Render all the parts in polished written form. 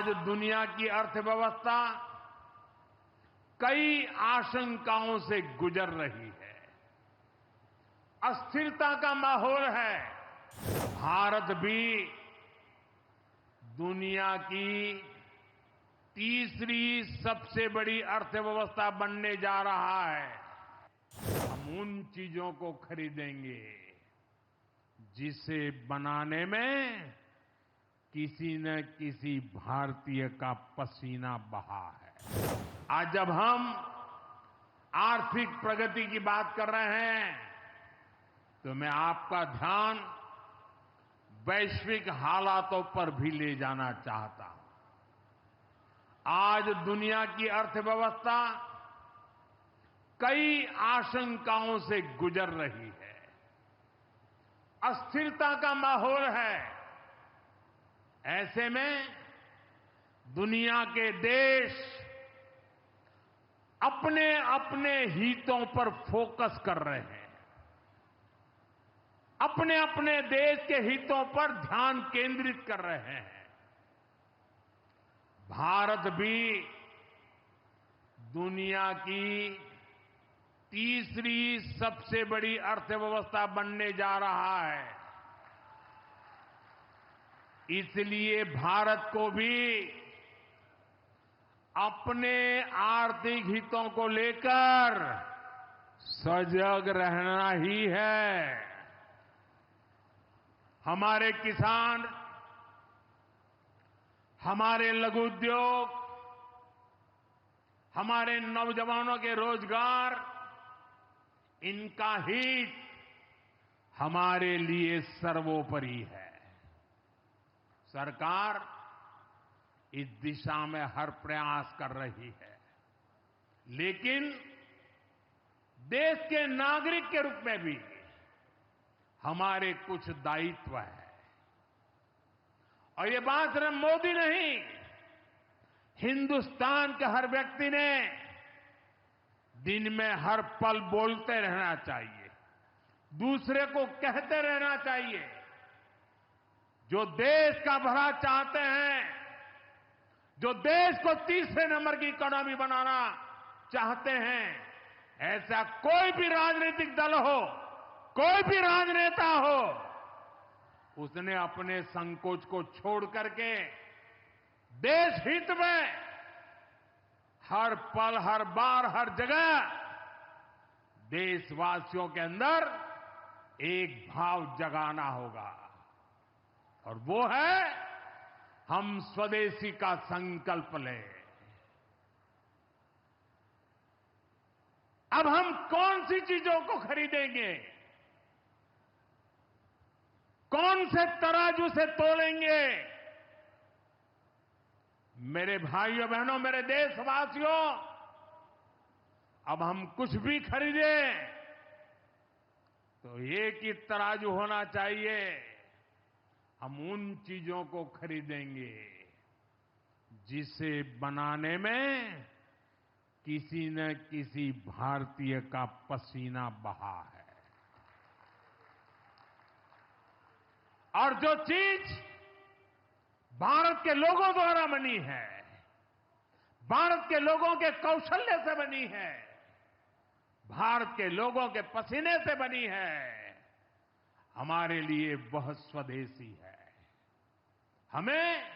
आज दुनिया की अर्थव्यवस्था कई आशंकाओं से गुजर रही है। अस्थिरता का माहौल है। भारत भी दुनिया की तीसरी सबसे बड़ी अर्थव्यवस्था बनने जा रहा है। हम उन चीजों को खरीदेंगे जिसे बनाने में किसी न किसी भारतीय का पसीना बहा है। आज जब हम आर्थिक प्रगति की बात कर रहे हैं तो मैं आपका ध्यान वैश्विक हालातों पर भी ले जाना चाहता हूं। आज दुनिया की अर्थव्यवस्था कई आशंकाओं से गुजर रही है। अस्थिरता का माहौल है। ऐसे में दुनिया के देश अपने अपने हितों पर फोकस कर रहे हैं। अपने अपने देश के हितों पर ध्यान केंद्रित कर रहे हैं। भारत भी दुनिया की तीसरी सबसे बड़ी अर्थव्यवस्था बनने जा रहा है। इसलिए भारत को भी अपने आर्थिक हितों को लेकर सजग रहना ही है। हमारे किसान, हमारे लघु उद्योग, हमारे नौजवानों के रोजगार, इनका हित हमारे लिए सर्वोपरि है। सरकार इस दिशा में हर प्रयास कर रही है, लेकिन देश के नागरिक के रूप में भी हमारे कुछ दायित्व है। और ये बात सिर्फ मोदी नहीं, हिंदुस्तान के हर व्यक्ति ने दिन में हर पल बोलते रहना चाहिए, दूसरे को कहते रहना चाहिए। जो देश का भला चाहते हैं, जो देश को तीसरे नंबर की इकोनॉमी बनाना चाहते हैं, ऐसा कोई भी राजनीतिक दल हो, कोई भी राजनेता हो, उसने अपने संकोच को छोड़ करके देश हित में हर पल, हर बार, हर जगह देशवासियों के अंदर एक भाव जगाना होगा, और वो है हम स्वदेशी का संकल्प लें। अब हम कौन सी चीजों को खरीदेंगे, कौन से तराजू से तोलेंगे? मेरे भाइयों बहनों, मेरे देशवासियों, अब हम कुछ भी खरीदें तो एक ही तराजू होना चाहिए। हम उन चीजों को खरीदेंगे जिसे बनाने में किसी न किसी भारतीय का पसीना बहा है। और जो चीज भारत के लोगों द्वारा बनी है, भारत के लोगों के कौशल्य से बनी है, भारत के लोगों के पसीने से बनी है, हमारे लिए वह स्वदेशी है। हमें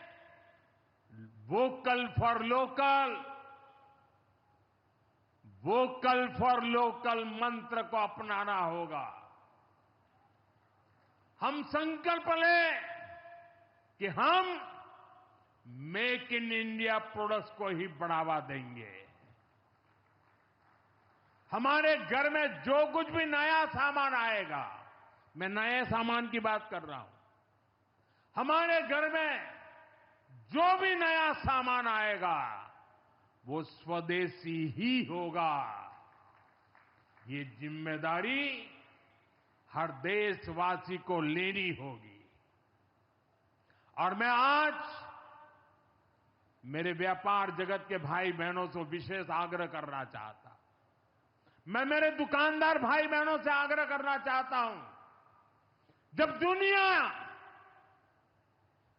vocal for local, vocal for local मंत्र को अपनाना होगा। हम संकल्प लें कि हम मेक इन इंडिया प्रोडक्ट्स को ही बढ़ावा देंगे। हमारे घर में जो कुछ भी नया सामान आएगा, मैं नए सामान की बात कर रहा हूं, हमारे घर में जो भी नया सामान आएगा वो स्वदेशी ही होगा। ये जिम्मेदारी हर देशवासी को लेनी होगी। और मैं आज मेरे व्यापार जगत के भाई बहनों से विशेष आग्रह करना चाहता हूं। मैं मेरे दुकानदार भाई बहनों से आग्रह करना चाहता हूं, जब दुनिया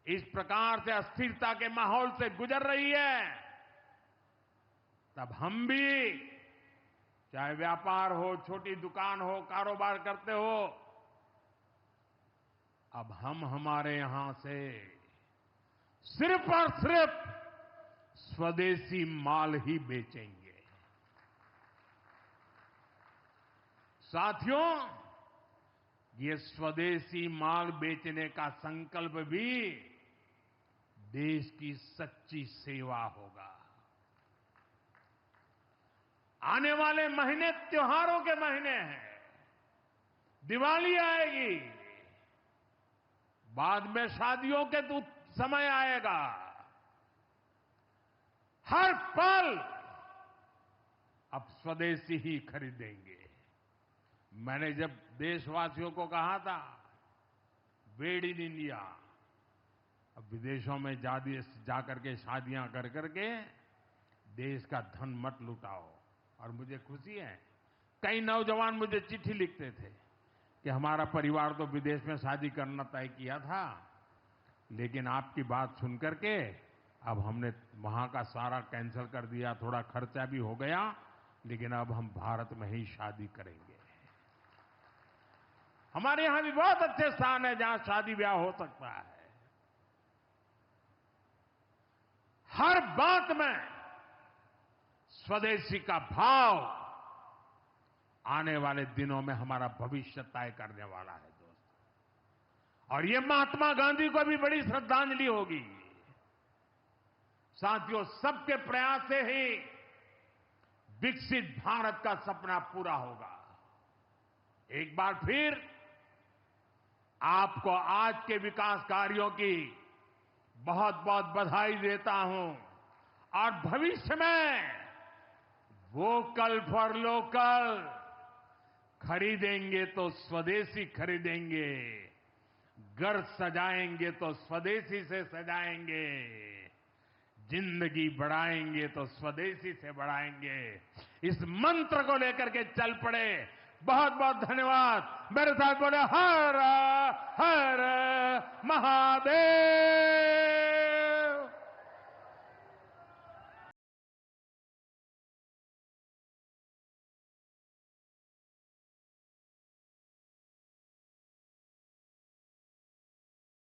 इस प्रकार से अस्थिरता के माहौल से गुजर रही है, तब हम भी, चाहे व्यापार हो, छोटी दुकान हो, कारोबार करते हो, अब हम हमारे यहां से सिर्फ और सिर्फ स्वदेशी माल ही बेचेंगे। साथियों, ये स्वदेशी माल बेचने का संकल्प भी देश की सच्ची सेवा होगा। आने वाले महीने त्योहारों के महीने हैं, दिवाली आएगी, बाद में शादियों के समय आएगा। हर पल अब स्वदेशी ही खरीदेंगे। मैंने जब देशवासियों को कहा था मेड इन इंडिया, अब विदेशों में जाकर के शादियां कर करके देश का धन मत लुटाओ। और मुझे खुशी है, कई नौजवान मुझे चिट्ठी लिखते थे कि हमारा परिवार तो विदेश में शादी करना तय किया था, लेकिन आपकी बात सुनकर के अब हमने वहां का सारा कैंसिल कर दिया, थोड़ा खर्चा भी हो गया, लेकिन अब हम भारत में ही शादी करेंगे। हमारे यहां भी बहुत अच्छे स्थान है जहां शादी ब्याह हो सकता है। हर बात में स्वदेशी का भाव आने वाले दिनों में हमारा भविष्य तय करने वाला है दोस्तों। और ये महात्मा गांधी को भी बड़ी श्रद्धांजलि होगी। साथियों, सबके प्रयास से ही विकसित भारत का सपना पूरा होगा। एक बार फिर आपको आज के विकास कार्यों की बहुत बहुत बधाई देता हूं और भविष्य में वोकल फॉर लोकल, खरीदेंगे तो स्वदेशी खरीदेंगे, घर सजाएंगे तो स्वदेशी से सजाएंगे, जिंदगी बढ़ाएंगे तो स्वदेशी से बढ़ाएंगे। इस मंत्र को लेकर के चल पड़े। बहुत बहुत धन्यवाद। मेरे साथ बोले हर हर महादेव।